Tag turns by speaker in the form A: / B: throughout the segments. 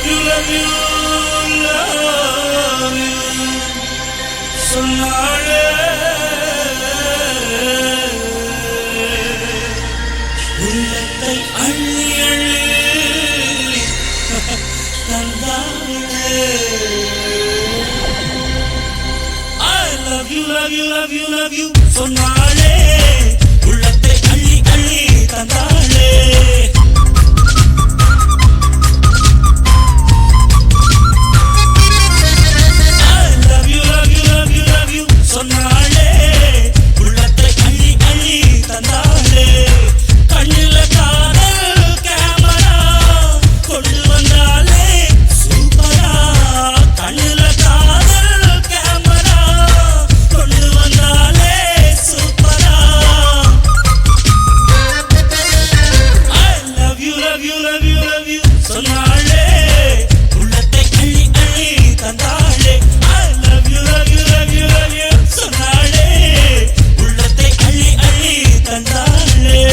A: you, love you, love you. சொன்னாளே உள்ளத்தை அள்ளி அள்ளி தந்தாளே. I love you, love you, love you, love you. சொன்னாளே உள்ளத்தை அள்ளி அள்ளி தந்தாளே. சொன்னாளே உள்ளத்தை அள்ளி அள்ளி தந்தாளே. கண்ணில காதல் கேமரா கொண்டு வந்தாளே சூப்பரா. கண்ணில காதல் கேமரா கொண்டு வந்தாளே சூப்பரா. I love you, love you, love you, love you. சொன்னாளே உள்ளத்தை அள்ளி அள்ளி தந்தாளே. I love you, love you, love you, love you. சொன்னாளே உள்ளத்தை அள்ளி அள்ளி தந்தாளே.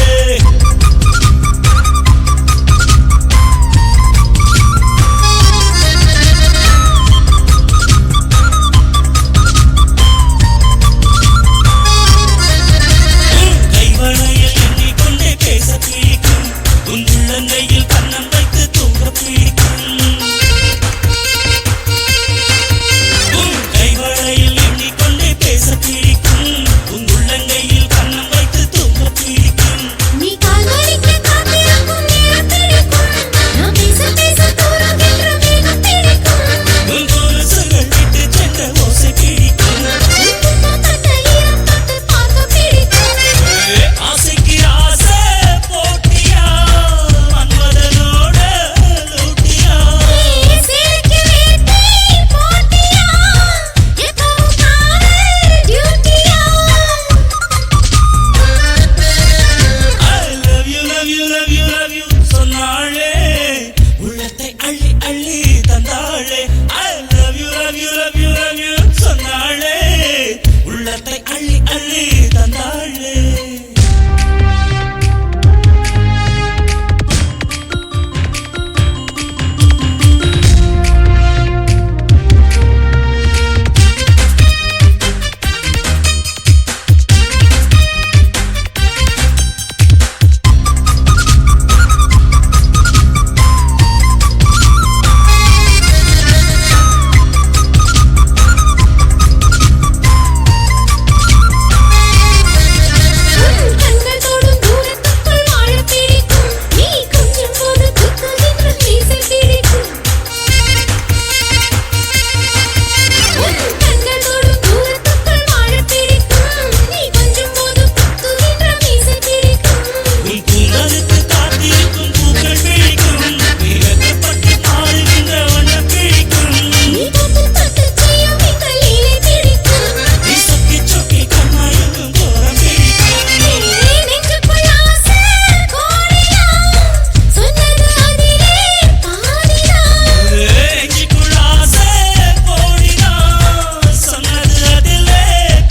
A: கைவளையில் எண்ணிக்கொண்டே பேச பிடிக்கும். உன் உள்ளங்கையில் கண்ணம் வைத்து தூங்க பிடிக்கும். கைவளையில் எண்ணிக்கொண்டே பேச பிடிக்கும். உன் உள்ளங்கையில் கண்ணம் வைத்து தூங்க பிடிக்கும்.
B: நீ கால்வலிக்க காத்திருக்கும் நேரம் பிடிக்கும். நான் பேச பேச தூரம் என்ற வேகம் பிடிக்கும்.
A: உன் கொலுசுகள் விட்டு சென்ற ஓசை பிடிக்கும்.
B: தொட்ட ஈரம் தொட்டு பார்க்க பிடிக்கும்.
A: ஆசைக்கு ஆசை போட்டியா மன்மதனோட லூட்டியா.
B: சேலைக்கு வேட்டி போட்டியா எப்பவும் காவல் டியூட்டியா.
A: I love you, love you, love you, love you. சொன்னாளே உள்ளத்தை அள்ளி அள்ளி தந்தாளே. I love you, love you, love you, love you. சொன்னாளே உள்ளத்தை அள்ளி அள்ளி தந்தாளே.
B: கண்கள் தொடும் தூரத்துக்குள் வாழ பிடிக்கும். நீ கொஞ்சம் போது குத்துகின்ற மீசை பிடிக்கும். கண்கள் தொடும் தூரத்துக்குள் வாழ பிடிக்கும். நீ கொஞ்சம் போது குத்துகின்ற மீசை பிடிக்கும்.
A: உன் கூந்தலுக்கு காத்திருக்கும் பூக்கள் பிடிக்கும். நீ வெக்கப்பட்டு மாறுகின்ற வண்ணம் பிடிக்கும்.
B: நீ தொட்டு தொட்டு செய்யும் இந்த லீலை பிடிக்கும்.
A: நீ சொக்கி சொக்கி கண்ணாயுக்கும் தோரம் பிடிக்கும்.
B: நெஞ்சுக்குள் ஆசை கோடியா சொன்னது அதிலே பாதிதான்.
A: நெஞ்சுக்குள் ஆசை கோடிதான் சொன்னது அதிலே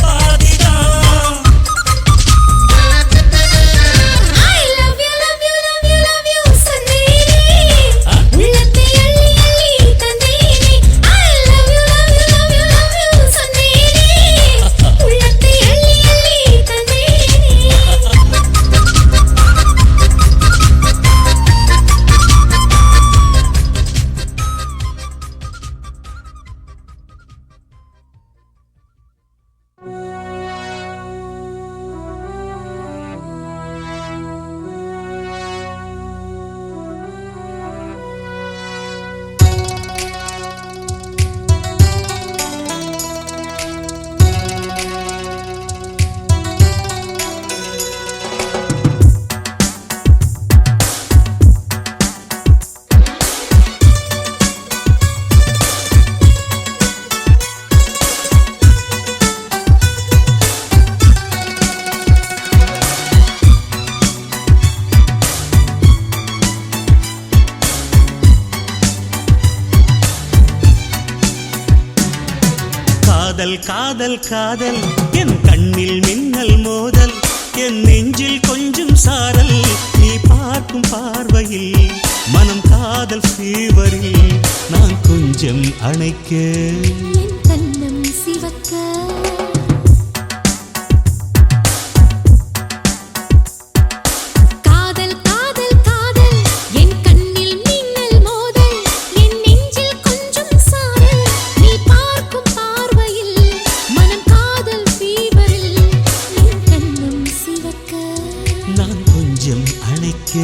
A: பாதிதான்.
B: I love you, love you, love you, love you. சொன்னேனே உள்ளத்தை அள்ளி அள்ளி தந்தேனே. I love you, love you, love you, love you. சொன்னேனே உள்ளத்தை அள்ளி அள்ளி தந்தேனே. காதல் காதல் காதல் என் கண்ணில் மின்னல் மோதல் என் நெஞ்சில் கொஞ்சம் சாரல் நீ பார்த்த
A: பார்க்கும் பார்வையில் மனம் காதல் ஃபீவரில் நான் கொஞ்சம் அணைக்க
B: என் கண்ணம் சிவக்க காதல் காதல் காதல் என் கண்ணில் மின்னல் மோதல் என் நெஞ்சில் கொஞ்சம் சாரல் நீ பார்க்கும் பார்வையில் மனம் காதல் ஃபீவரில் என் கண்ணம் சிவக்க
A: நான் கொஞ்சம் அணைக்க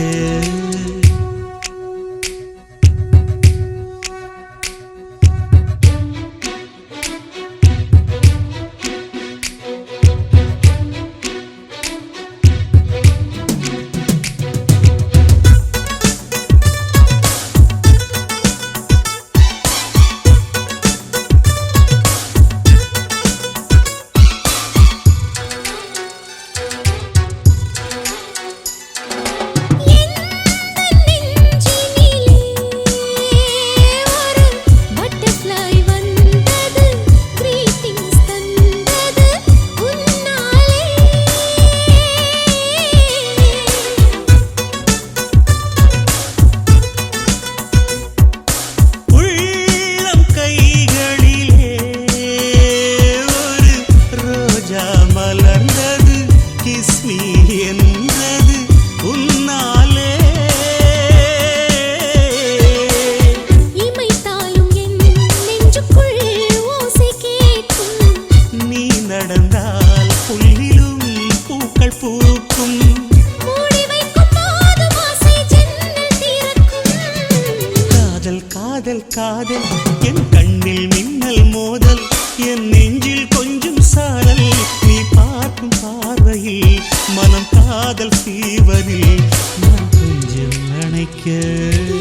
A: காதல் காதல் என் கண்ணில் மின்னல் மோதல் என் நெஞ்சில் கொஞ்சம் சாரல் நீ பார்க்கும் பார்வையில் மனம் காதல் ஃபீவரில் நான் கொஞ்சம் அணைக்க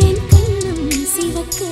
B: என் கண்ணம் சிவக்க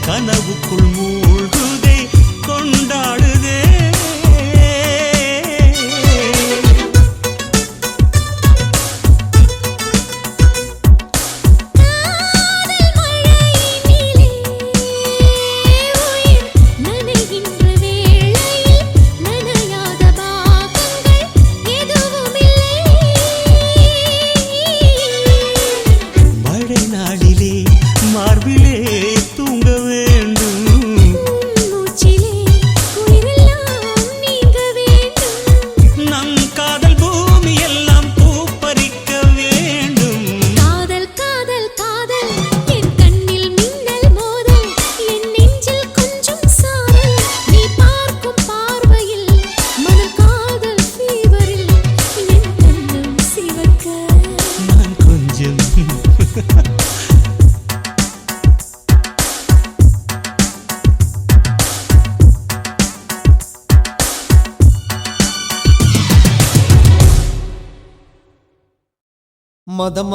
A: கனவுக்குள் மூழ்குதே கொண்டாடுதே மழை நாளிலே மார்பிலே தூங்க வேண்டும்
B: மூச்சிலே உயிரெல்லாம் நீங்க வேண்டும்
A: நம் காதல் பூமி எல்லாம் பூப்பறிக்க வேண்டும்
B: காதல் காதல் காதல் என் கண்ணில் மின்னல் மோதல் என் நெஞ்சில் கொஞ்சம் சாரல் நீ பார்க்கும் பார்வையில் மனம் காதல் ஃபீவரில் என் கண்ணம் சிவக்க
A: நான் கொஞ்சம்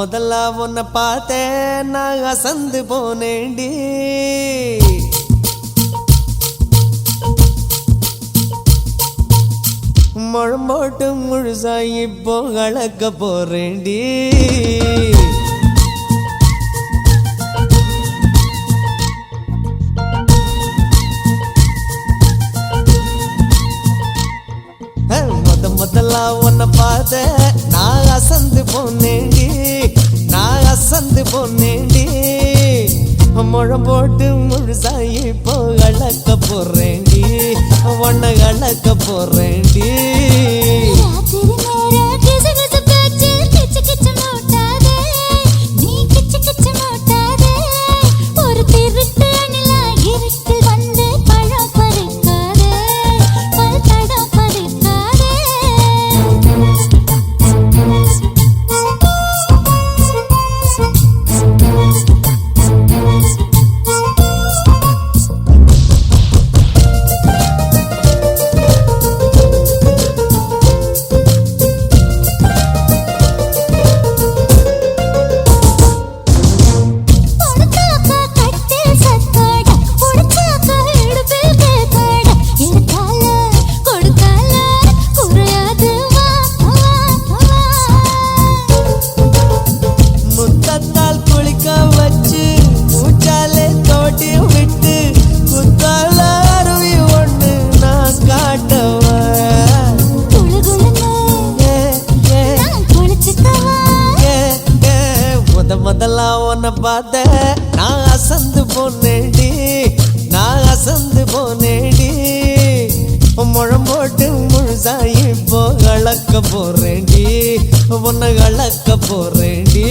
C: முதல்ல உன்னை பார்த்தேன் நான் அசந்து போனேண்டி முழம் போட்டு முழுசா இப்போ கலக்க போறேண்டி முதல்ல உன்னை பார்த்தேன் நான் அசந்து போனேண்டி நான் அசந்து போனேண்டி முழம் போட்டு முழுசா இப்போ கலக்க போறேண்டி உன்னை கலக்க போறேண்டி
B: ஒரு
C: போனேடி நான் அசந்து போனேடி முழம் போட்டு முழுசாயி இப்போ அளக்க போறேன்டி உன்னை அளக்க போறேன்டி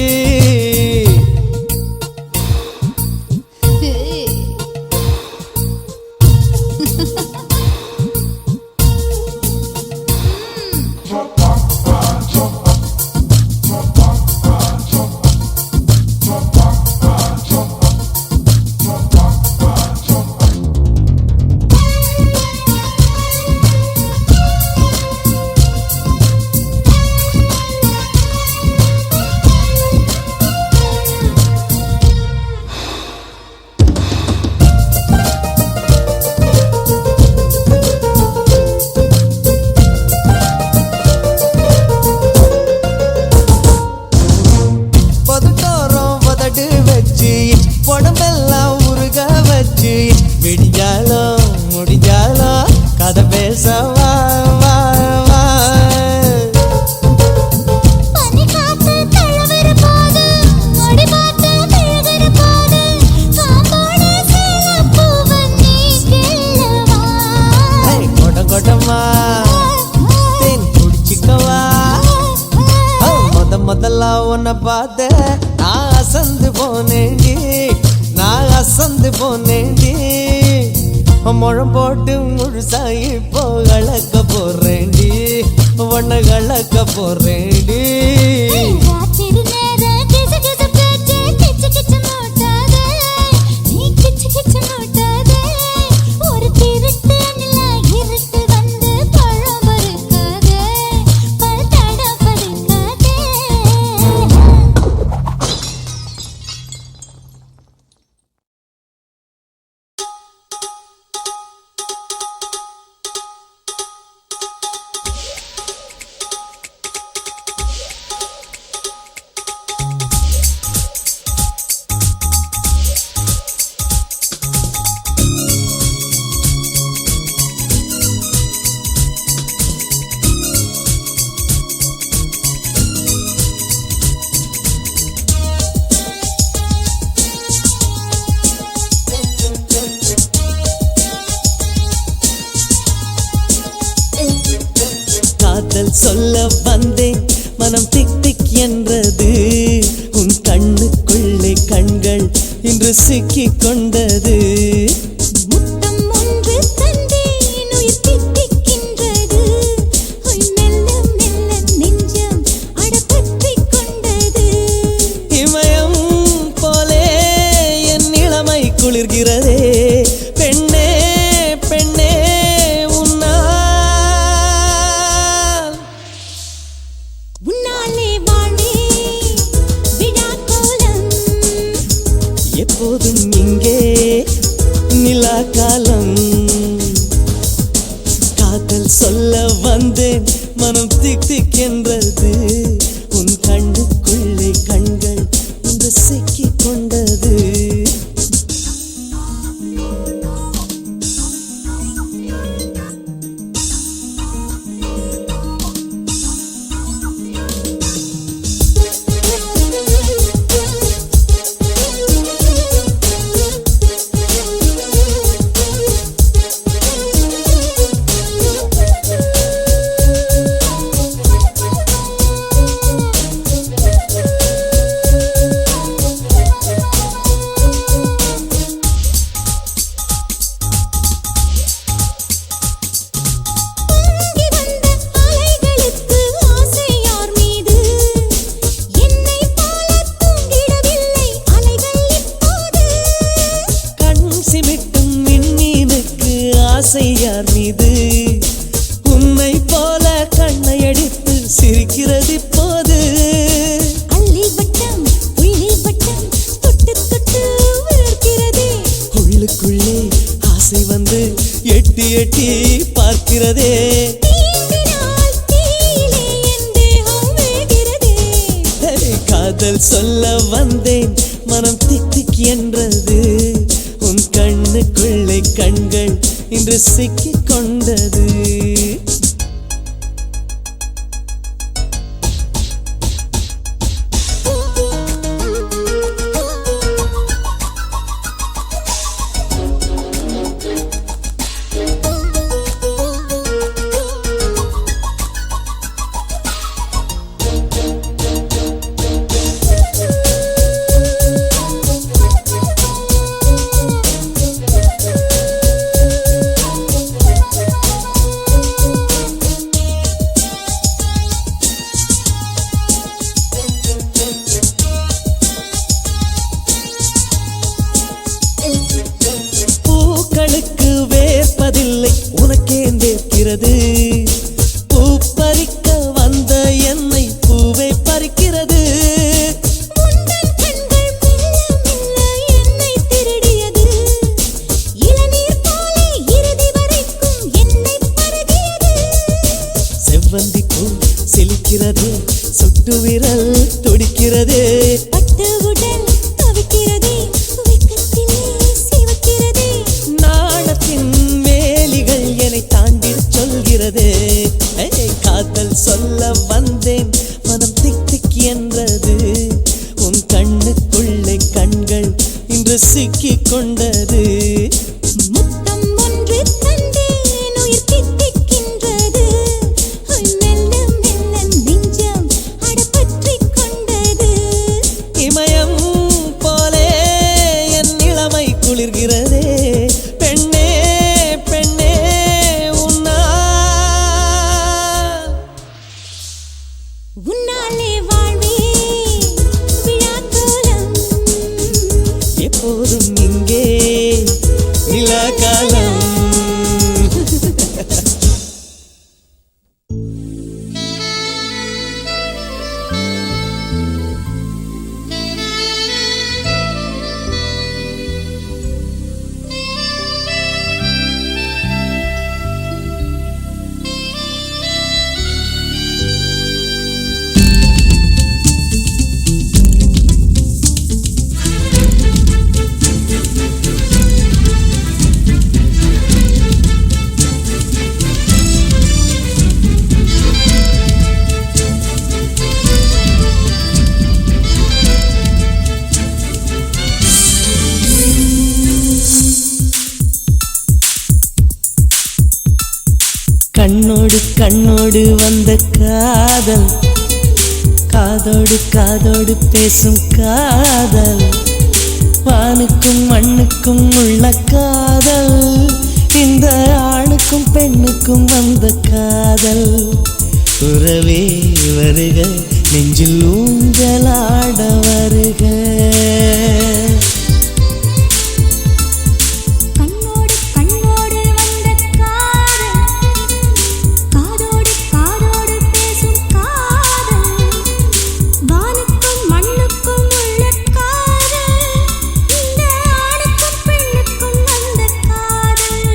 C: உடம்பெல்லாம் உருக வச்சு விடிஞ்சாலும் முடிஞ்சாலும் கதை பேசவா வா வா கொடமா தேன் குடிச்சிக்கவா முதல்ல உன்னை பார்த்த நான் அசந்து போனேண்டி நான் அசந்து போனேண்டி முழம் போட்டு முழுசாயி இப்போ அளக்க போறேன்டி உன்னை அளக்க போறேன்டி சொல்ல வந்தேன் மனம் திக் திக் என்றது உன் கண்ணுக்குள்ளே கண்கள் இன்று சிக்கிக் கொண்டது
B: முத்தம் ஒன்று தந்தேன் உயிர் தித்திக்கின்றது மெல்ல மெல்ல நெஞ்சம் அடப்பற்றிக் கொண்டது
C: இமயம் போலே என் இளமை குளிர்கிறதே பெண்ணே பெண்ணே எப்போதும் இங்கே நிலா காலம் காதல் சொல்ல வந்தேன் மனம் திக் திக் என்றது உன் கண்ணுக்குள்ளே கண்கள் இன்று சிக்கிக் கொண்டது யார் மீது உன்னை போல கண்ணை அடித்து சிரிக்கிறது இப்போது
B: அள்ளி வட்டம் புள்ளி வட்டம் தொட்டு தொட்டு விழுகிறதே
C: உள்ளுக்குள்ளே ஆசை வந்து எட்டி எட்டி பார்க்கிறதே காதல் சொல்ல வந்தேன் மனம் திக் திக் என்றது உன் கண்ணுக்குள்ளே கண்கள் இன்று சிக்கிக் கொண்டது பூக்களுக்கு வேர்ப்பதில்லை, உனக்கேன் வேர்க்கிறது? பூ பறிக்க வந்த என்னை பூவை பறிக்கிறது.
B: உந்தன் கண்கள் மெல்ல மெல்ல என்னை திருடியது. இளநீர் போல இறுதி வரைக்கும் என்னை பருகியது.
C: செவ்வந்தி பூ சிலிக்கிறது, சுட்டு விரல் துடிக்கிறது.
B: பட்டு உடல் தவிக்கிறதே, வெட்கத்திலே சிவக்கிறதே.
C: நாணத்தின் வேலிகள் என்னை தாண்டி சொல்கிறது. காதல் சொல்ல வந்தேன், மனம் திக் திக் என்றது. உன் கண்ணுக்குள்ளே கண்கள் இன்று சிக்கிக் கொண்டது.
B: முத்தம் ஒன்று தந்தேன், உயிர் தித்திக்கின்றது. மெல்ல மெல்ல நெஞ்சம் அடப்பற்றிக் கொண்டது.
C: இமயம் போலே என் இளமை குளிர்கிறதே. பெண்ணே பெண்ணே
B: உன்னாலே வாழ்வே விழாக்கோலம்.
C: எப்போதும் இங்கே நிலாகாலம். கண்ணோடு கண்ணோடு வந்த காதல், காதோடு காதோடு பேசும் காதல். வானுக்கும் மண்ணுக்கும் உள்ள காதல், இந்த ஆணுக்கும் பெண்ணுக்கும் வந்த காதல். உறவே வருக, நெஞ்சில் ஊஞ்சலாட வருக.
B: கண்ணோடு கண்ணோடு வந்த காதல், காதோடு காதோடு பேசும் காதல். வானுக்கும் மண்ணுக்கும் உள்ள காதல், இந்த ஆணுக்கும் பெண்ணுக்கும் வந்த காதல்.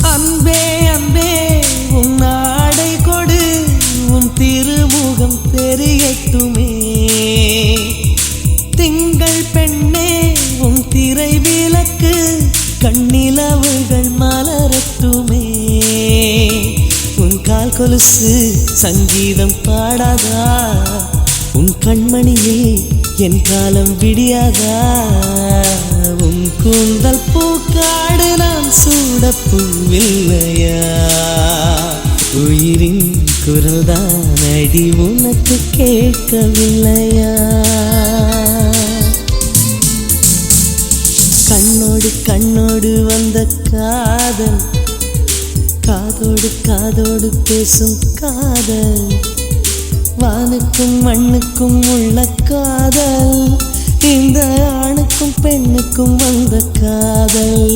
C: அன்பே அன்பே உன் ஆடை கொடு, உன் திருமுகம் தெரியட்டுமே. திங்கள் பெண்ணே உன் திரை விளக்கு, கண்ணிலவுகள் மலரட்டுமே. உன் கால் கொலுசு சங்கீதம் பாடாதா, உன் கண்மணியில் என் காலம் விடியாதா. உன் கூந்தல் பூக்காடு நான் சூடப்பூவில்லையா. உயிரின் குரல்தான் அடி உனக்கு கேட்கவில்லையா. கண்ணோடு கண்ணோடு வந்த காதல், காதோடு காதோடு பேசும் காதல். வானுக்கும் மண்ணுக்கும் உள்ள காதல், இந்த ஆணுக்கும் பெண்ணுக்கும் வந்த காதல்.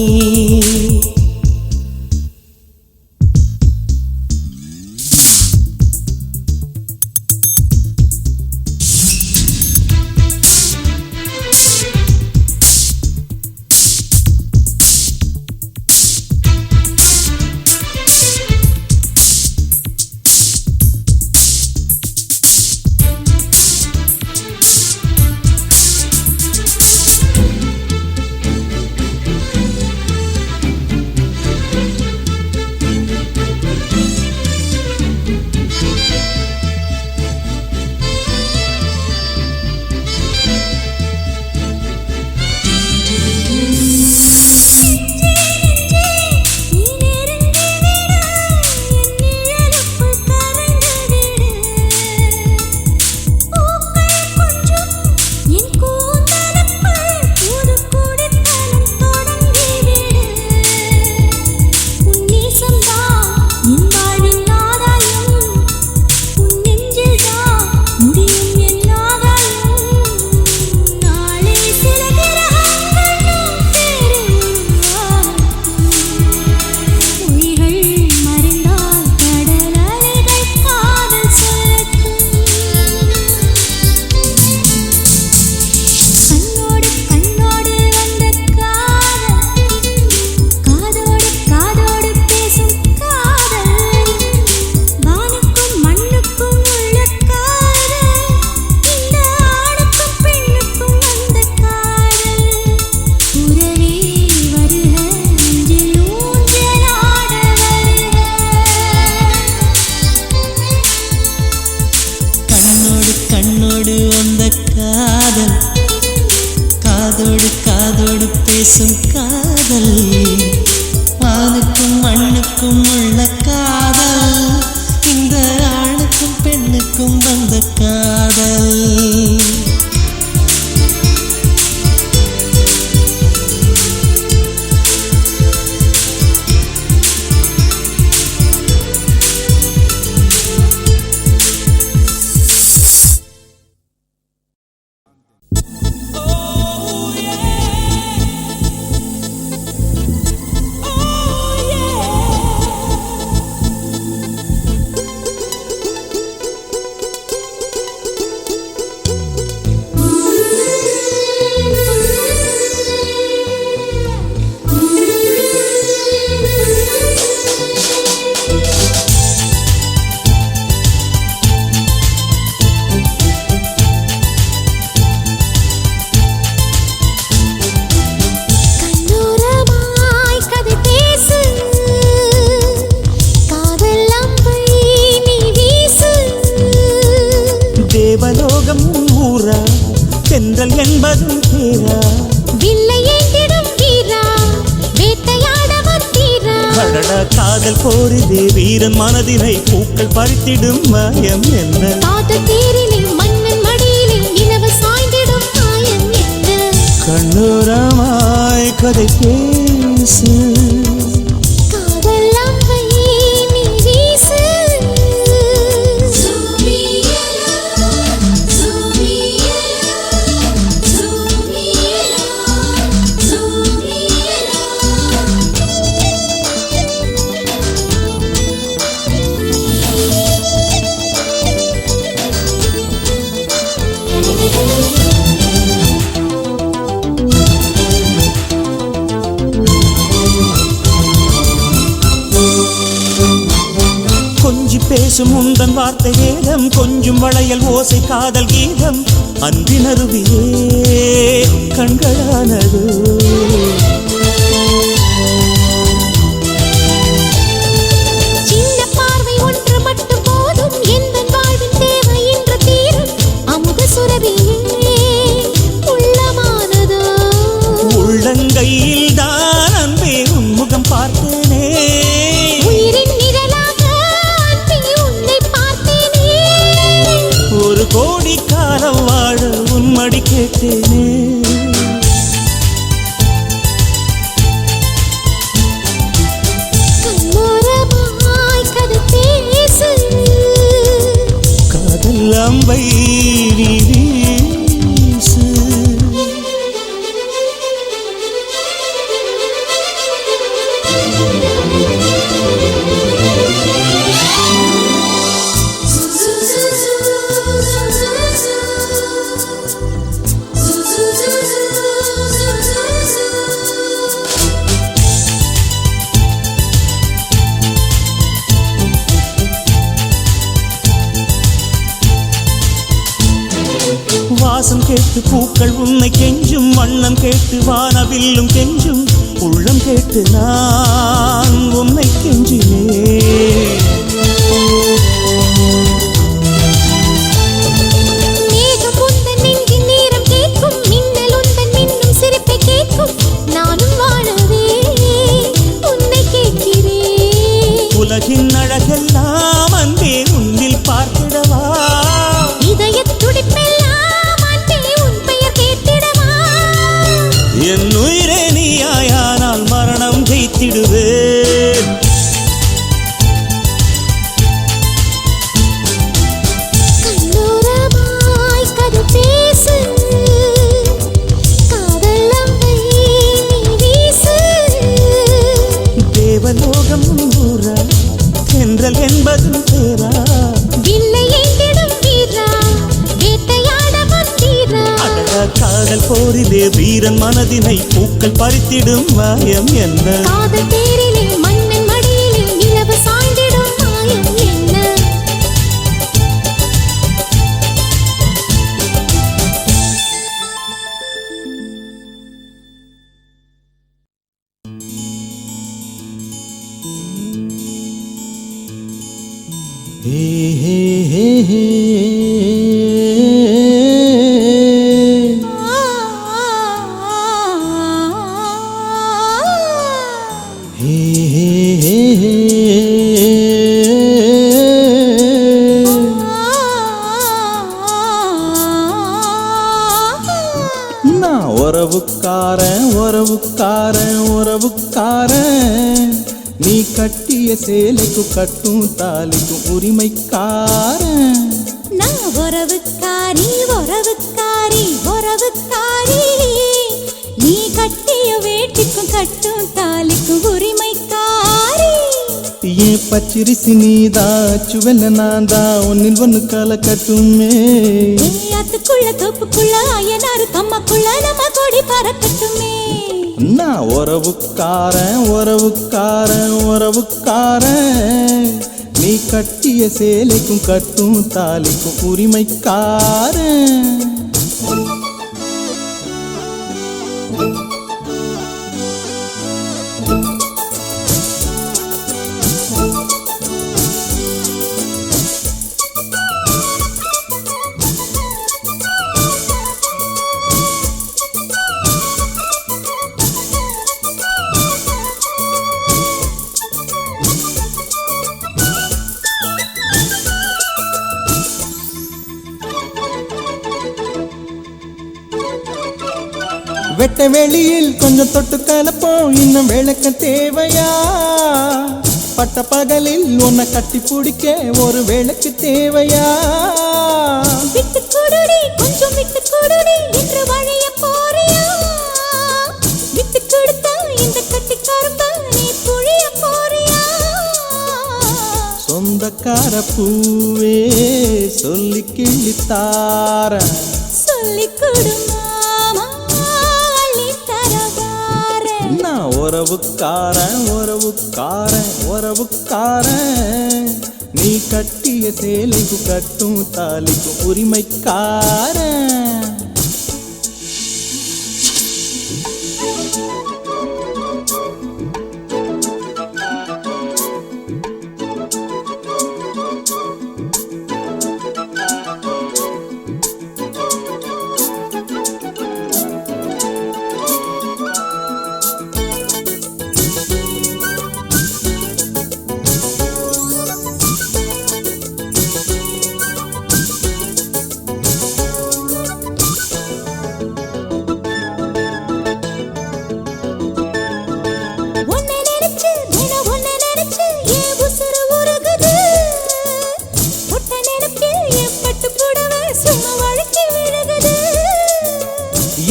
C: காதோடு காதோடு பேசும் காதல், ஆணுக்கும் மண்ணுக்கும் உள்ள காதல், இந்த ஆணுக்கும் பெண்ணுக்கும் வந்த காதல். தேவலோகம் ஊரா, தென்றல் என்பதும் பேரா,
B: வில்லை ஏந்திடும் வீரா, வேட்டையாட வந்தீரா.
C: அடடா காதல் போரிதே வீரன் மனதினை பூக்கள் பறித்திடும் மாயம் என்ன?
B: காதல் தேரிலே மன்னன் மடியிலே நிலவு சாய்ந்திடும் மாயம் என்ன?
C: கண்ணோரமாய் கதை பேசு,
B: காதல் அம்பை நீ வீசு.
C: கொஞ்சி பேசும் உந்தன் வார்த்தை வேதம், கொஞ்சம் வளையல் ஓசை காதல் கீதம், அன்பினருவியே கண்களானது.
B: சின்ன பார்வை ஒன்று மட்டும் போதும், எந்தன் வாழ்வின் தேவை இன்று தீரும். அமுத சுரபியே உள்ளமானதோ,
C: உள்ளங்கையில் தான் அன்பே உன்முகம் பார்த்தேனே,
B: உயிரின் நிழலாக அன்பே உன்னை பார்த்தேனே.
C: ஒரு கோடி காலம் வாழ உன்மடி கேட்டேனே.
B: கண்ணோரமாய் கதை பேசு,
C: காதல் அம்பை நீ வீசு. வாசம் கேட்டு பூக்கள் உன்னை கெஞ்சும், வண்ணம் கேட்டு வானவில்லும் கெஞ்சும், உள்ளம் கேட்டு நான் உன்னை கெஞ்சினேன்.
B: மேகம் உந்தன் நெஞ்சின் நேரம் கேட்கும், மின்னல் உந்தன் மின்னும் சிரிப்பை கேட்கும். நானும் வாழவே உன்னை கேட்கிறேன்.
C: உலகின் அழகெல்லாம் அன்பே உன்னில் பார்த்திடவா,
B: இதயத் துடிப்பெல்லாம் அன்பே உன் பெயர் கேட்டிடவா.
C: என் உயிரே நீயாயானால் மரணம் ஜெயித்திடுவேன்.
B: கண்ணோரமாய் கதை பேசு, காதல் அம்பை நீ வீசு.
C: தேவலோகம் ஊரா, தென்றல் என்பதும் பேரா,
B: வில்லை ஏந்திடும் வீரா, வேட்டையாட வந்தீரா.
C: அடடா காதல் போரிலே வீரன் மனதினை பூக்கள் பறித்திடும் மாயம் என்ன?
B: காதல் தேரிலே மன்னன் மடியிலே நிலவு சாய்ந்திடும் மாயம் என்ன?
C: ஹே ஹே ஹே ஹே.
B: ஆ
D: உறவுக்காரன் உறவுக்காரன் உறவுக்காரன் நீ கட்டிய சேலைக்கு கட்டும் தாலிக்கும் உரிமைக்காரன்
B: நான் உறவுக்காரி உறவுக்காரி உறவுக்காரி நீ கட்டிய வேட்டிக்கும் கட்டும் தாலிக்கும் உரிமைக்காரி
D: ஏன் பச்சரிசி நீதா சுவெல்ல நான்தா ஒன்னில் ஒன்னு கால கட்டுமே
B: அதுக்குள்ள தோப்புக்குள்ள அயனாரு கம்மக்குள்ள நம்ம கொடி பறக்கட்டுமே
D: நான் உறவுக்காரன் உறவுக்காரன் உறவுக்காரன் நீ கட்டிய சேலைக்கும் கட்டும் தாலிக்கும் உரிமைக்காரன் வெட்ட வெளியில் கொஞ்சம் தொட்டு கலப்போம் இன்னும் விளக்க தேவையா பட்ட பகலில் உன்னை கட்டி பிடிக்க ஒரு விளக்கு தேவையா
B: விட்டு கொடுடி கொஞ்சம் விட்டு கொடுடி என்று வழிய போறியா விட்டு கொடுத்தா இந்த கட்டி கருப்பா நீ புழிய போறியா
D: சொந்தக்கார பூவே சொல்லி கிள்ளித்தார
B: சொல்லி கொடுமா
D: நான் உறவுக்காரன் உறவுக்காரன் உறவுக்காரன் நீ கட்டிய சேலைக்கு கட்டும் தாலிக்கும் உரிமைக்காரன்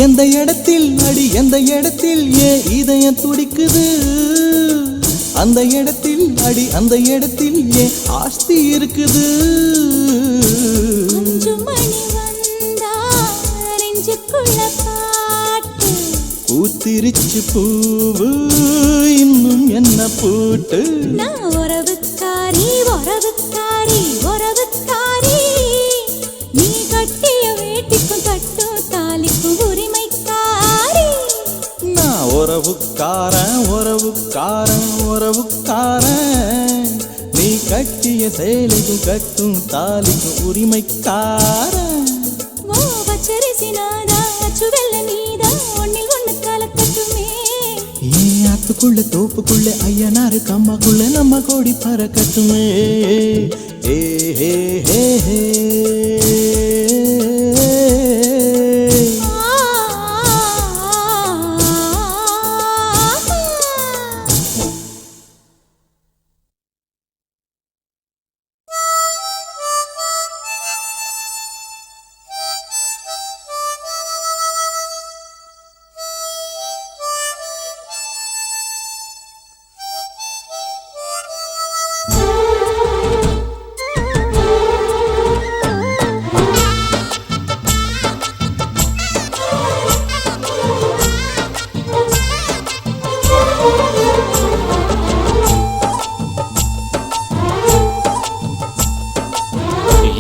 D: எந்த இடத்தில் அடி எந்த இடத்தில் ஏன் இதயம் துடிக்குது அந்த இடத்தில் அடி அந்த இடத்தில் ஏன் ஆஸ்தி இருக்குது பூத்திருச்சு பூவு இன்னும் என்ன பூட்டு
B: நான் உறவுக்காரி உறவுக்காரி உறவுக்காரி நீ கட்டிய வேட்டிக்கும் கட்டும் தாலிக்கும் உரிமைக்காரி
D: நான் உறவுக்காரன் உறவுக்காரன் உறவுக்காரன் நீ கட்டிய சேலைக்கும் கட்டும் தாலிக்கும் உரிமைக்காரன்
B: ஓ பச்சரிசி நாதா சுவெல்ல நீதா ஒன்னில் ஒன்னு கலக்கட்டுமே
D: ஏன் ஆத்துக்குள்ள தோப்புக்குள்ள ஐயனாரு கம்மாக்குள்ள நம்ம கோடி பறக்கட்டுமே ஏ ஹே ஹே ஹே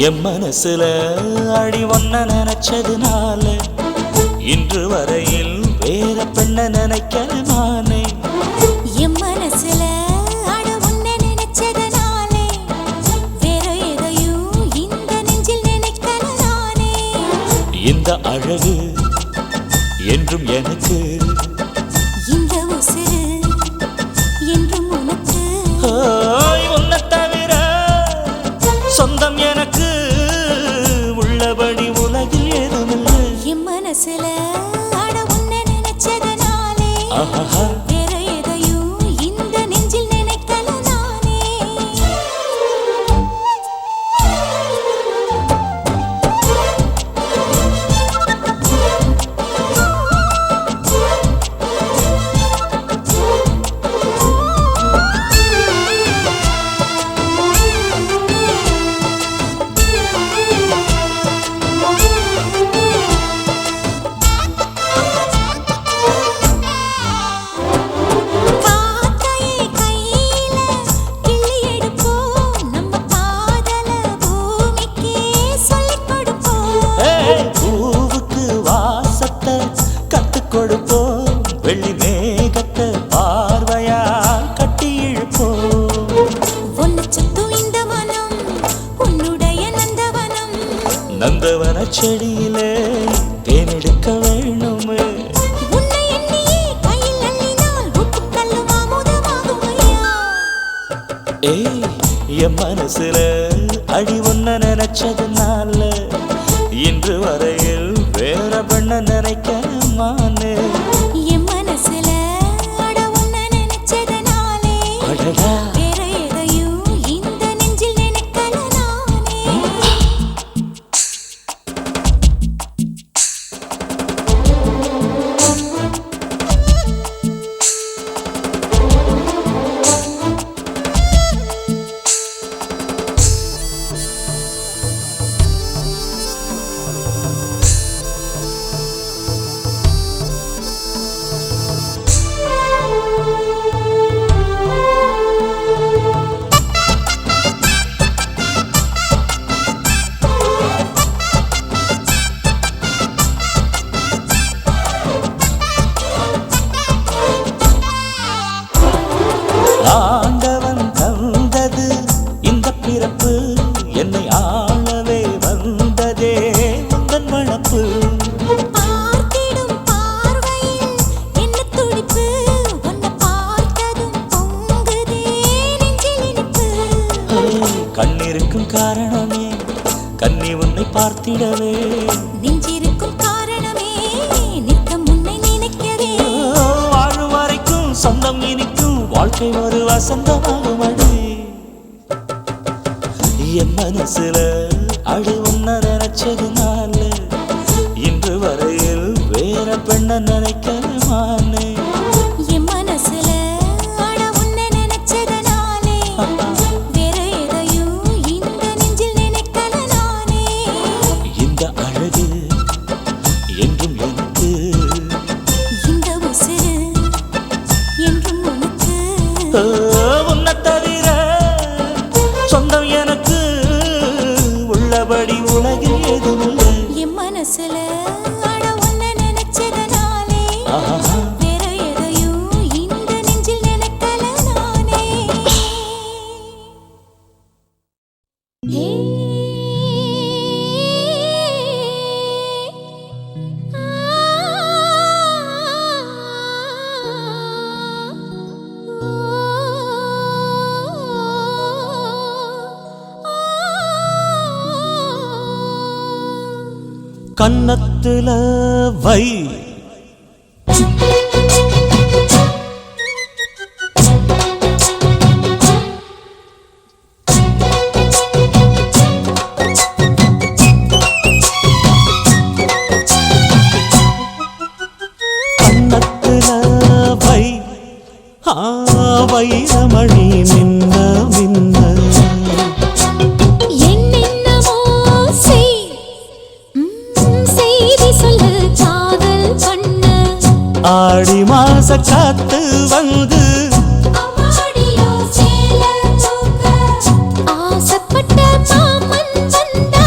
A: என் மனசுல அடி ஒன்ன நினைச்சதுனால இன்று வரையில் வேற பெண்ண நினைக்கிற நானே
B: என் மனசுல அட உன்ன நினைச்சதுனாலே வேற எதையும் இந்த நெஞ்சில் நினைக்கல நானே
A: இந்த அழகு என்றும் எனக்கு
B: இந்த உசுறு என்றும் உனக்கு
A: உன்னை தவிர சொந்தம் எனக்கு உள்ளபடி உலகில் ஏதுமில்லை
B: என் மனசுல அட உன்ன
A: நந்தவன செடியிலே தேனெடுக்க வேணுமே.
B: உன்னை எண்ணியே கையில் அள்ளினால் உப்புக்கல்லும் அமுதமாகுமையா.
A: ஏய் என் மனசுல அடி ஒன்ன நினைச்சதுனால இன்று வரையில் வேற பெண்ண நினைக்கமானே.
B: என் மனசுல அட உன்னை நினைச்சதனாலே
A: அடடா
B: வேற எதையும் இந்த நெஞ்சில் நினைக்கல நானே.
A: ஆண்டவன் தந்தது இந்த பிறப்பு, என்னை ஆளவே வந்ததே உந்தன் வளப்பு.
B: பார்த்திடும் பார்வையில் என்ன துடிப்பு, உன்னை பார்த்ததும் பொங்குதே நெஞ்சில் இனிப்பு.
A: கண்ணிருக்கும் காரணமே கண்ணி உன்னை பார்த்திடவே,
B: நெஞ்சிருக்கும் காரணமே நித்தம் உன்னை நினைக்கவே.
A: வாழும் வரைக்கும் சொந்தம் இனிக்கும், வாழ்க்கை ஒரு வசந்தமாகும் அடி. என் மனசுல அடி உன்ன நினைச்சதுனால இன்று வரையில் வேற பெண்ண நினைக்கமானே.
B: என் மனசுல அட உன்னை நினைச்சதனாலே வேற எதையும் இந்த நெஞ்சில் நினைக்கல நானே.
A: இந்த அழகு என்றும் எனக்கு,
B: இந்த உசுரு என்றும் உனக்கு.
A: உன்னை தவிர சொந்தம் எனக்கு உள்ளபடி உலகில் எதுவும்.
B: என் மனசுல அட உன்னை நினைச்சதனாலே வேற எதையும் இந்த நெஞ்சில் நினைக்கல நானே. ஹே
C: கன்னத்துல வை கன்னத்துல வை வைரமணி மின்ன மின்ன
B: என்னென்னமோ செய் செய்தி சொல்லு காதல் பண்ண.
C: ஆடி மாச காத்து வந்து
B: அம்மாடியோ சேல தூக்க ஆசைப்பட்ட மாமன் வந்தா.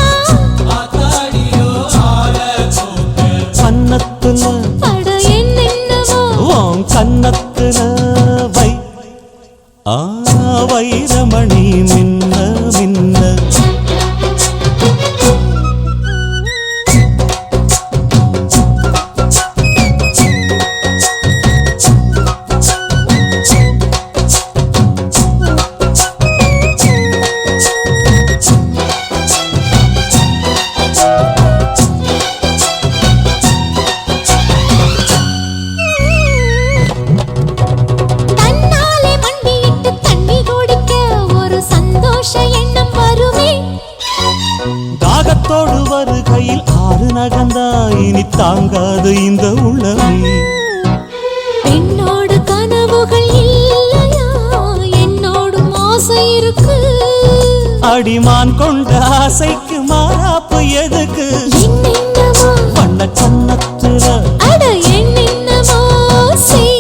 C: கன்னத்துல
B: அட என்னென்னமோ
C: உன் கன்னத்துல வை வைரமணி மின்ன மின்ன
B: தன்னாலே மண்டியிட்டு தண்ணி குடிக்க ஒரு சந்தோஷ எண்ணம் வருமே.
C: தாகத்தோடு வருகையில் ஆறு நகந்தா இனி தாங்காது இந்த உள்ளமே.
B: பெண்ணோடு கனவுகள் இல்லையா, என்னோடும் ஆசை இருக்கு.
C: அடிமான் கொண்ட ஆசைக்கு மாறாப்பு எதுக்கு?
B: என்னென்னமோ
C: வண்ண கன்னத்துல
B: அட என்னென்னமோ செய்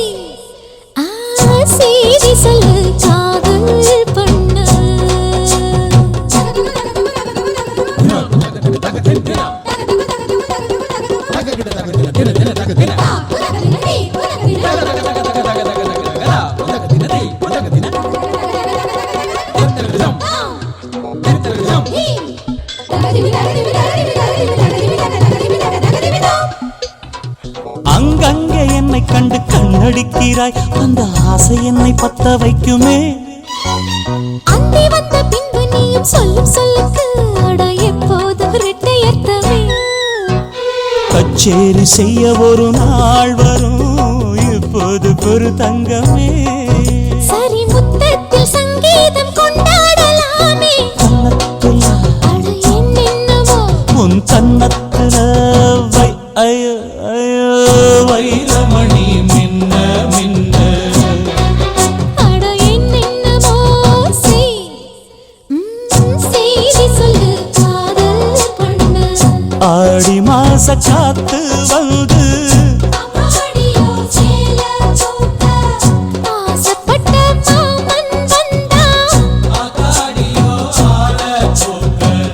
B: செய்தி சொல்லு காதல் பண்ண. Hey!
C: என்னை கண்டு கண்ணடிக்கிறாய் அந்த ஆசை என்னை பத்த வைக்குமே
B: அந்தி வந்த பின்பு நீயும் சொல்லும் சொல்லுக்கு அட எப்போதும் இரட்டையர்த்தமே
C: கச்சேரி செய்ய ஒரு நாள் வரும் இப்போது ஒரு தங்கமே
B: சரி முத்தத்தில் சங்கீதம் கொண்டாடலாமே
C: கன்னத்துல
B: அட என்னென்னவோ
C: உன் கன்னத்துல ஐயோ ஐயோ வைரமணி மின்ன மின்ன
B: அட என்னென்னவோ செய்தி சொல்லு காதல் பண்ண
C: ஆடி மாச காத்து வந்து
B: அம்மாடியோ சேல தூக்க ஆசைப்பட்ட மாமன் வந்தா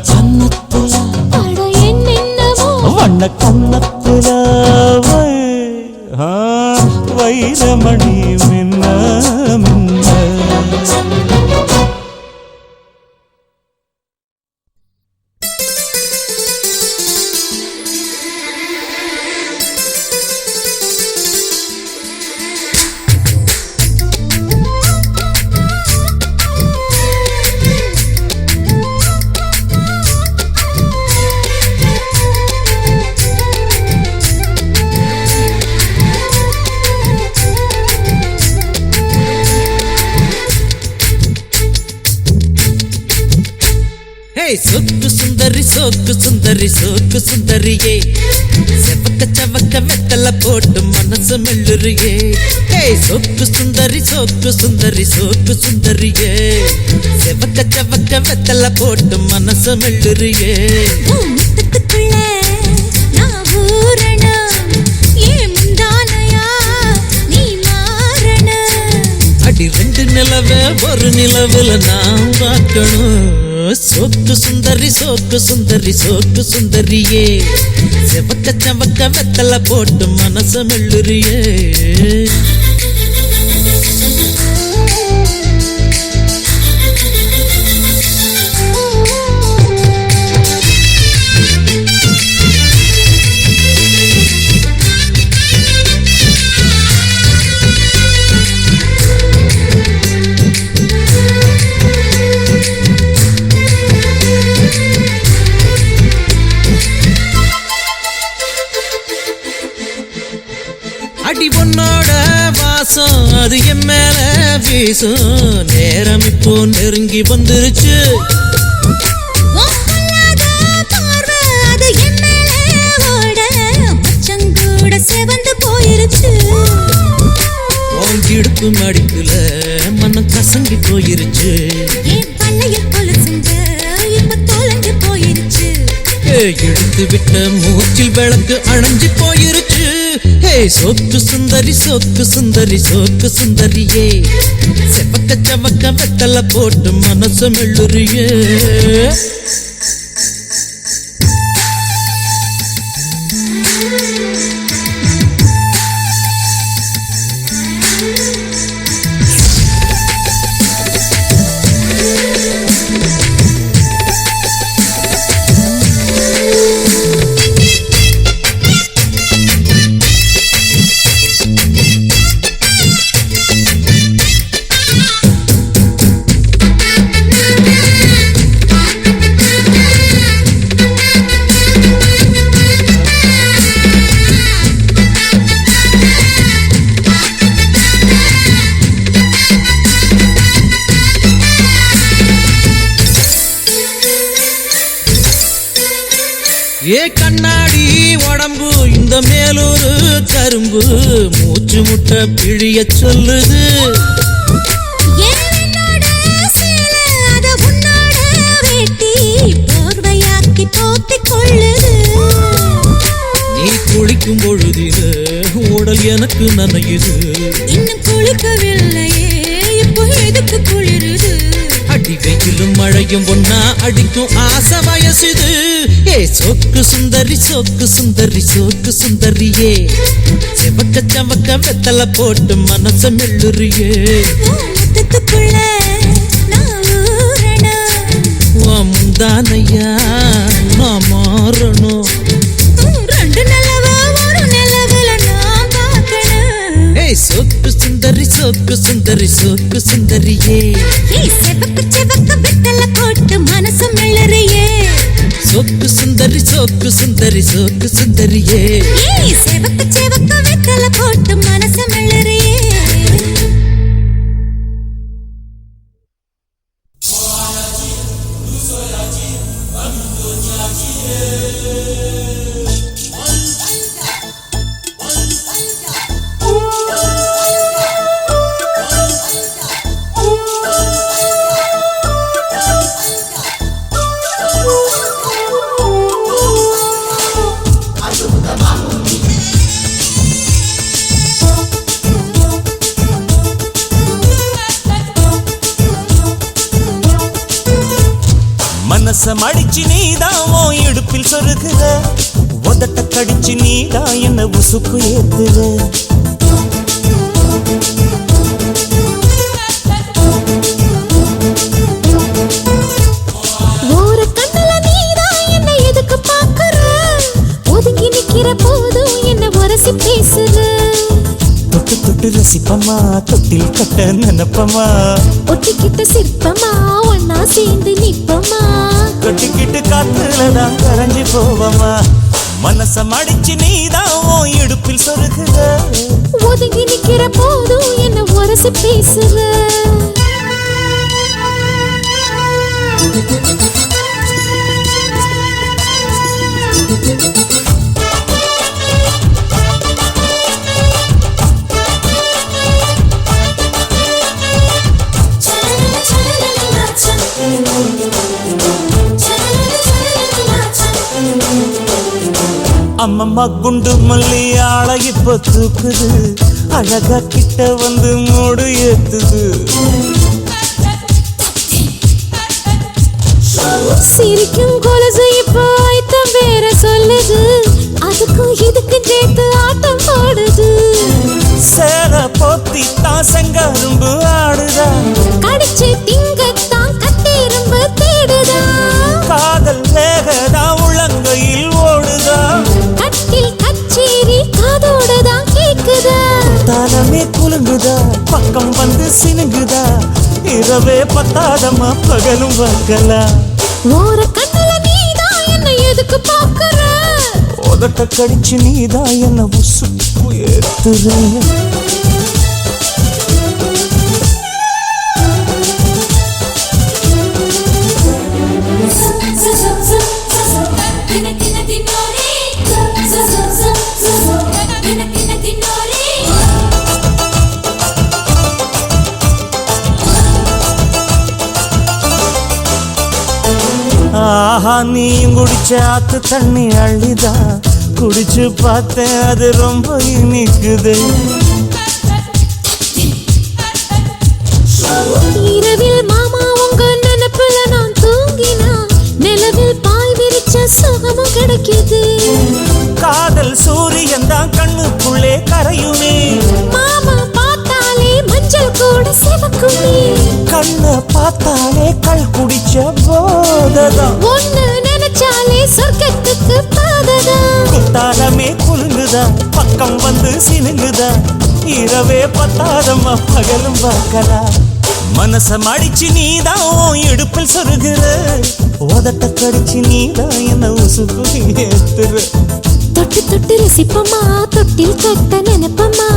C: கன்னத்துல
B: அட என்னென்னவோ
C: வண்ண கன்னத்துல வைரமணி மின்ன மின்ன
A: சோக்கு சுந்தரி சோக்கு சுந்தரி சோக்கு சுந்தரியே செவக்க சவக்க வெத்தல போட்டு மனசு மெல்லுறியே சோக்கு சுந்தரி சோக்கு சுந்தரி சோக்கு சுந்தரியே செவக்க சவக்க வெத்தல போட்டு மனசு மெல்லுறியே
B: முத்தத்துக்குள்ள நான் ஊறணும் ஏன் முந்தானையா நீ மாறணும்
A: அடி ரெண்டு நிலவே ஒரு நிலவுல நான் பார்க்கணும் சோக்கு சுந்தரி சோக்கு சுந்தரி சோக்கு சுந்தரியே செவக்க சவக்க வெத்தல போட்டு மனசு மெல்லுறியே அடி பொண்ணோட வாசம் அது என் மேல வீசும் நேரம் இப்போ நெருங்கி வந்துருச்சு
B: ஒப்பல்லாத பார்வை அது என் மேலே ஓட மச்சங்கூட செவந்து போயிருச்சு
A: இடுப்பு மடிப்புல மனம் கசங்கி போயிருச்சு
B: என் பள்ளைய கொலுசுங்க இப்ப தொலைஞ்சு போயிருச்சு
A: எடுத்து விட்ட மூச்சில் விளக்கு அணைஞ்சு போயிருச்சு சோக்கு சுந்தரி சோக்கு சுந்தரி சோக்கு சுந்தரியே செவக்க சவக்க வெத்தல போட்டு மனசு மெல்லுறியே ஏ கண்ணாடி உடம்பு இந்த மேலூரு கரும்பு மூச்சு முட்டை பிழிய சொல்லுது
B: என்னோட சேலை அது உன்னோட வேட்டி போர்வையாக்கி போத்திக் கொள்ளுது
A: நீ குளிக்கும் பொழுதில உடல் எனக்கு நனையுது
B: இன்னும் குளிக்கவில்லையே இப்போ எதுக்கு குளிருது
A: அடி வெயிலும் மழையும் ஒன்னா அடிக்கும் ஆசை வயசுது சோக்கு சுந்தரி சோக்கு சுந்தரி சோக்கு சுந்தரியே செவக்க சவக்க வெத்தல போட்டு மனச மெல்லுறியே
B: முத்தத்துக்குள்ள நான் ஊறணும்
A: முந்தானையா நான் மாறணும்
B: ரெண்டு நிலவா ஒரு நிலவுல நான் பார்க்கணும்
C: சுந்தரி சோக்கு சுந்தரியே
B: ஏய் செவக்கு செவக்கு வெத்தல போட்டு மனசு மெல்லறியே
C: சோக்கு சுந்தரி சோக்கு சுந்தரி சோக்கு சுந்தரியே
B: ஏய் செவக்கு செவக்கு வெத்தல போட்டு மனசு மெல்லறியே
A: மனசம் அடிச்சு நீதான் உன் இடுப்பில் சொருகுற உதட்ட கடிச்சு நீதான் என்ன உசுக்கு ஏத்துற
B: ஒரு கண்ணுல நீதான் என்ன எதுக்கு பாக்குற ஒதுங்கி நிக்கிற போதும் என்ன உரசி பேசுற
A: தொட்டு தொட்டு ரசிப்பமா தொட்டில் கட்ட நினைப்பமா
B: ஒட்டிக்கிட்ட சிற்பமா ஒன்னா சேர்ந்து நிப்பமா
A: கொட்டிக்கிட்டு காத்துலதான் கரைஞ்சு போவமா மனசம் அடிச்சு நீதான் உன் இடுப்பில் சொருகுற
B: ஒதுங்கி நிக்கிற போதும் என்ன உரசி பேசுற
A: அம்மம்மா குண்டு மல்லி ஆள இப்ப தூக்குது அழகா கிட்ட வந்து மூடு ஏத்துது
B: சிரிக்கும் கொலுசு இப்போ ஐத்தம் வேற சொல்லுது அதுக்கும் இதுக்கும் சேர்த்து ஆட்டம் போடுது
A: சேர போத்தி தான் செங்கரும்பு ஆடுதா
B: கடிச்சு திங்கத்தான் கத்தெரும்பு தேடுதா
A: காதல் வேகதா உள்ளங்கையில் ஓடுதா
B: கட்டில் கச்சேரி காதோடதான் கேக்குதா
A: தாளமே குலுங்குதா பக்கம் வந்து சினுங்குதா இரவே பத்தாதமா பகலும் பார்க்கலா
B: ஒரு கண்ணுல நீதான் என்ன எதுக்கு பாக்குற
A: உதட்ட கடிச்சு நீதான் என்ன உசுப்பு ஏத்துற ஆஹா நீயும் குடிச்ச ஆத்து தண்ணி அள்ளிதா குடிச்சு பார்த்தேன் அது ரொம்ப இனிக்குது
B: இரவில் மாமா உங்க நினைப்புல நான் தூங்கினா நிலவில் பாய் விரிச்ச சுகமும் கிடைக்குது
A: காதல் சூரியன் தான் கண்ணுக்குள்ளே கரையுமே
B: மாமா பார்த்தாலே மஞ்சள் கூட சிவக்குமே
A: கண்ணை பார்த்தாலே கள் குடிச்ச போததான்
B: ஒண்ணு நினைச்சாலே சொர்க்கத்துக்கு பாததா
A: குத்தாலமே குலுங்குதா பக்கம் வந்து சினுங்குதா இரவே பத்தாதம்மா பகலும் பார்க்கலாம் மனசம் அடிச்சு நீதான் உன் இடுப்பில் சொருகுற உதட்ட கடிச்சு நீதான் என்ன உசுப்பு ஏத்துற
B: தொட்டு தொட்டு ரசிப்பமா தொட்டில் கட்ட நினைப்பமா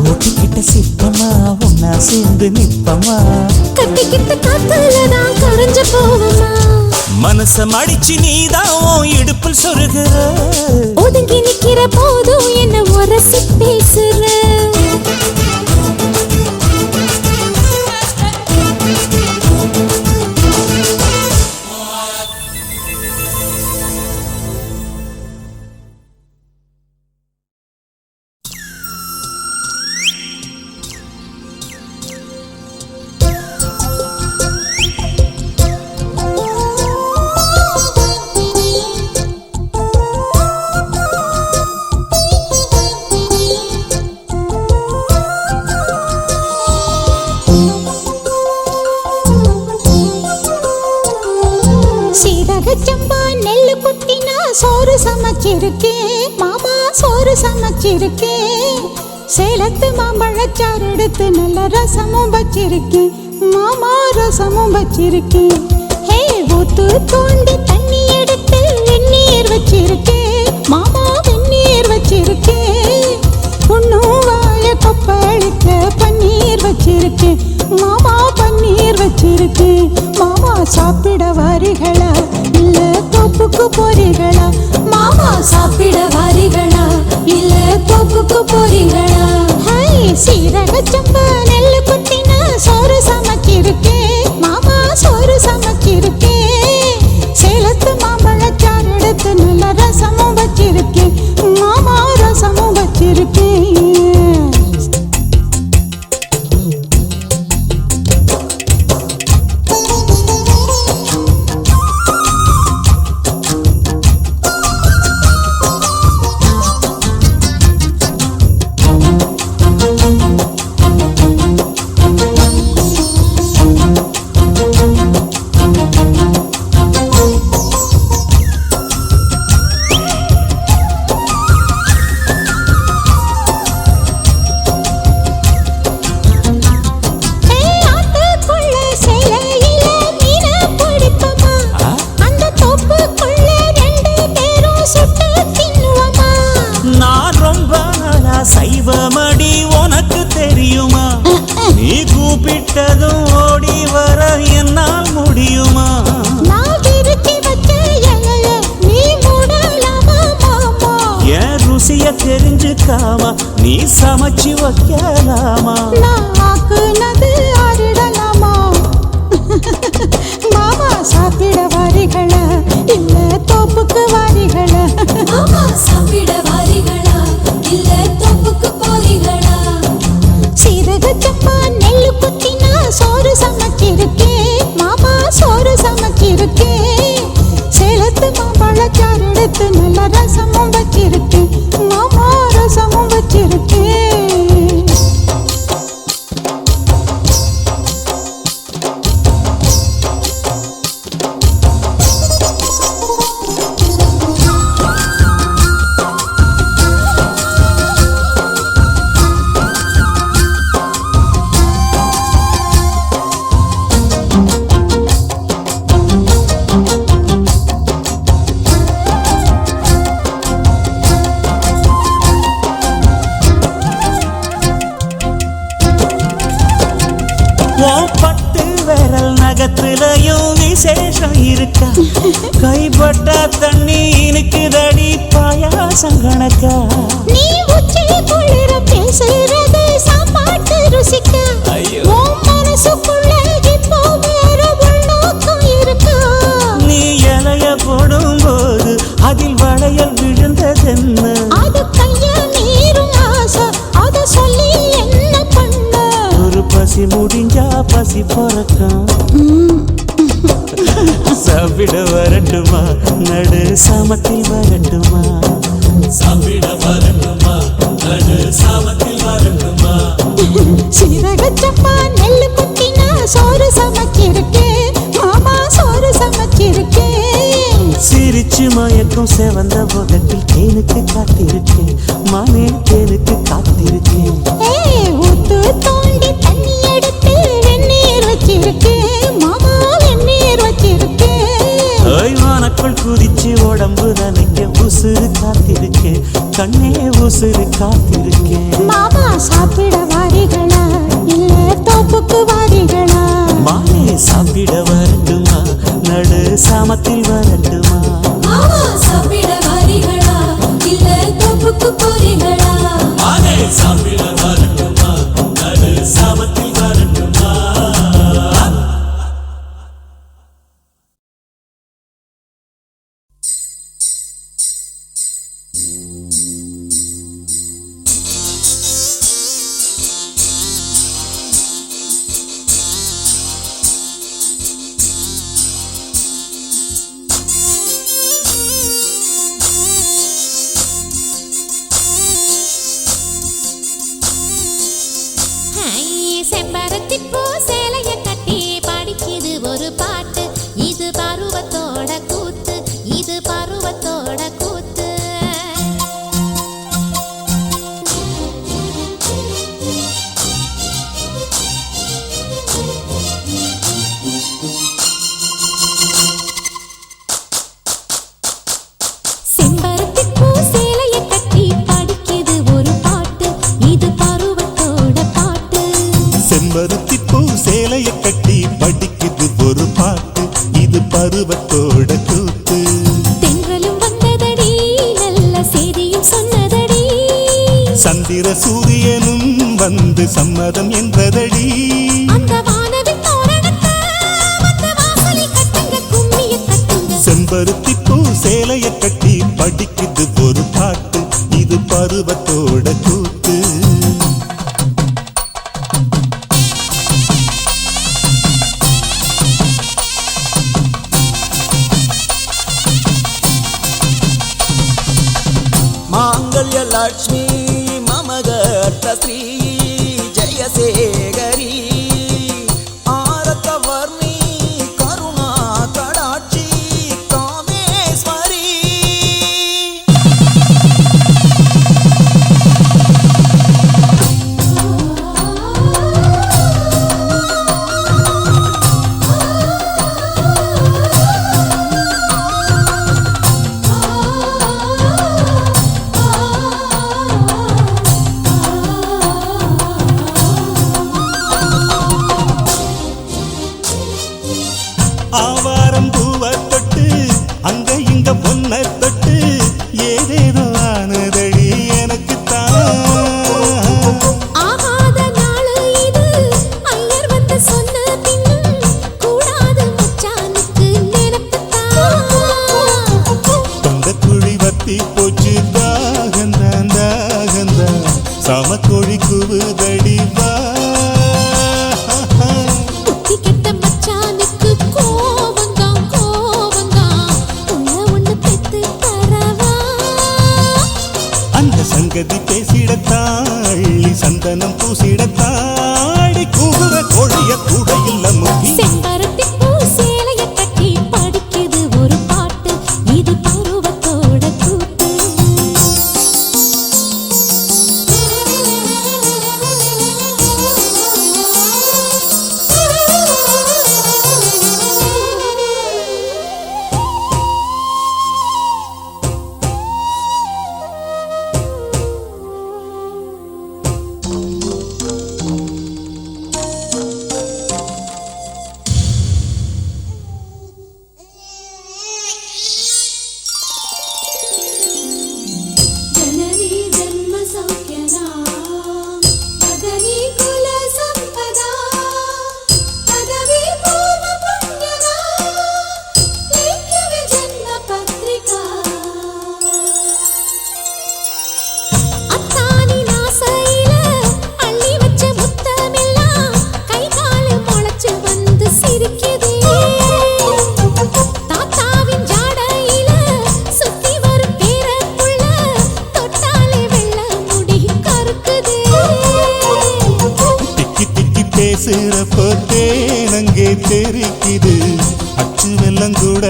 A: ஓட்டிக்கிட்ட சிற்பமா ஒன்னா சேர்ந்து நிப்பமா
B: கட்டிக்கிட்ட காத்துலதான் கரைஞ்சு போவமா
A: மனசம் அடிச்சு நீதான் உன் இடுப்பில் சொருகுற
B: ஒதுங்கி நிக்கிற போதும் என்ன உரசி பேசுற சம்பா நெல்லு குத்தினா சோறு சமைச்சிருக்கேன் மாமா சோறு சமைச்சிருக்கேன்
E: சேலத்து மாம்பழச்சாறு எடுத்து நல்ல ரசமும் வச்சிருக்கேன் மாமா, ரசமும் வச்சிருக்கேன். ஹே, ஊத்து தோண்டி தண்ணி எடுத்து வெந்நீர் வச்சிருக்கேன் மாமா, வெந்நீர் வச்சிருக்கேன். பொண்ணும் வாய கொப்பளிக்க பன்னீர் வச்சிருக்கேன் மாமா, பன்னீர் வச்சிருக்கேன். மாமா சாப்பிட வாரிகளா இல்ல தோப்புக்கு போறீங்களா? மாமா சாப்பிட வாரிகளா இல்ல தோப்புக்கு போறீங்களா? ஹாய், சீரக சம்பா நெல்லு குத்தினா சோறு சமைச்சிருக்கேன் மாமா, சோறு சமைச்சிருக்கேன். சேலத்து மாம்பழச்சாறு எடுத்து நல்ல ரசமும் வச்சிருக்கேன் மாமா, ரசமும் வச்சிருக்கேன்.
A: சைவமடி உனக்கு தெரியுமா? நீ கூப்பிட்டதும் ஓடி வர என்னால் முடியுமா? என் ருசிய தெரிஞ்சுக்காமா நீ சமைச்சு வைக்கலாமா?
E: மாமா சாப்பிட வாரிகளா இல்ல தோப்புக்கு வாரிகளா? மாமா சாப்பிட வாரிகளா இல்ல தோப்புக்கு போறீங்களா? சீரக சம்பா நெல்லு குத்தினா சோறு சமைச்சிருக்கேன் மாமா, சோறு சமைச்சிருக்கேன். சேலத்து மாம்பழச்சாறு எடுத்து நல்ல ரசமும் வச்சிருக்கேன் மாமா, ரசமும் வச்சிருக்கேன்.
A: பட்டு விரல் நகத்திலையும் விசேஷம் இருக்கா? கைப்பட்டா தண்ணி இனிக்குதடி பாயாசம் கணக்கா?
E: நீ உச்சி குளிர பேசுறது சாப்பாட்டு ருசிக்க, உன் மனசுக்குள்ள இப்போ வேற உள்நோக்கம் இருக்கா?
A: நீ இலைய போடும்போது அதில் வளையல் விழுந்ததென்ன?
E: அது கைய மீறும் ஆசை, அத சொல்லி என்ன பண்ண?
A: ஒரு பசி முடிஞ்சா பசி பிறக்கும். சாப்பிட வரட்டுமா நடு சாமத்தில் வரட்டுமா? சாப்பிட வரட்டுமா நடு சாமத்தில் வரட்டுமா?
E: சீரக சம்பா நெல்லு குத்தினா சோறு சமைச்சிருக்கேன் மாமா, சோறு சமைச்சிருக்கேன்.
A: சிரிச்சு மயக்கும் செவந்த உதட்டில் தேனுக்கு காத்திருக்கேன் மானே, தேனுக்கு காத்திருக்கேன்.
E: ஊத்து தோண்டி தண்ணி எடுத்து வெந்நீர் வச்சிருக்கேன் மாமா, வெந்நீர் வச்சிருக்கேன்.
A: ஓய்வானக்குள் குதிச்சு உடம்பு நனைக்க உசுறு காத்திருக்கேன் கண்ணே, உசுறு காத்திருக்கேன்.
E: மாமா சாப்பிட வாரிகளா இல்ல தோப்புக்கு வாரிகளா?
A: மானே சாப்பிட வரட்டுமா நடு சாமத்தில் வரட்டுமா?
E: மாமா சாப்பிட வாரிகளா இல்ல தோப்புக்கு போறீங்களா?
A: மானே சாப்பிட வரட்டுமா நடு சாமத்தில் வரட்டுமா?
B: செம்பருத்திப்பூ சேலைய கட்டி படிக்குது ஒரு பாட்டு. இது பருவத்தோட கூத்து, இது பருவத்தோட கூத்து.
F: நட்சத்திர சூரியனும் வந்து சம்மதம் என்றதடி.
B: அந்த வானவில் தோரணத்தை வந்து வாசலில் கட்டுங்க, கும்மியை தட்டுங்க.
F: செம்பருத்தி பூ சேலைய கட்டி படிக்குது ஒரு பாட்டு, இது பருவத்தோட கூத்து.
C: மாங்கல்ய லட்சுமி மமகட்ட ஸ்ரீ ஜெயசேகரி ஆரத்தவர்ணி கருணா கடாட்சி காமேஸ்வரி.
F: ஆவாரம் பூவை தொட்டு அங்க இங்க பொன்ன தொட்டு ஏதேதோ ஆனதடி எனக்கு
B: ஆகாத நாளு இது, ஐயர் வந்து சொன்ன பின்னும் கூடாது மச்சானுக்கு நினைப்புத்தான்.
F: தொந்த குழி வத்தி போச்சு தாகந்தான் தாகந்தான் சமக்கோழி குவுதடி வா.
B: புத்தி கெட்ட மச்சானுக்கு கோவந்தான் கோவந்தான், உன்னை ஒண்ணு பெத்து தரவா.
F: அந்த சங்கதி பேசிடத்தாள்ளி சந்தனம் பூசிடத்தாடி கூகுற கோழிய கூட இல்ல முக்கி.
B: செம்பருத்தி பூ சேலைய கட்டி படிக்குது ஒரு பாட்டு, இது பருவத்தோட கூத்து. ಜನನಿ ಜನ್ಮ ಸೌಖ್ಯನಾ ಮದನಿ ಕುಲ ಸಂಪದಾ ಪದವಿ ಪೂರ್ವ ಪುಣ್ಯನಾ ಲೇಖ್ಯವೆ ಜನ್ಮ ಪತ್ರಿಕಾ. அத்தானி நாசையில அள்ளி வச்ச முத்தமெல்லாம் கை காலு முளைச்சு வந்து சிரிக்குதே. தாத்தாவின் ஜாடையில சுத்தி வரும் பேரப்புள்ள தொட்டாலே வெள்ள முடி கருக்குதே.
F: திக்கி திக்கி பேசுறப்போ தேனங்கே தெரிக்குது, அச்சு வெள்ளம் கூட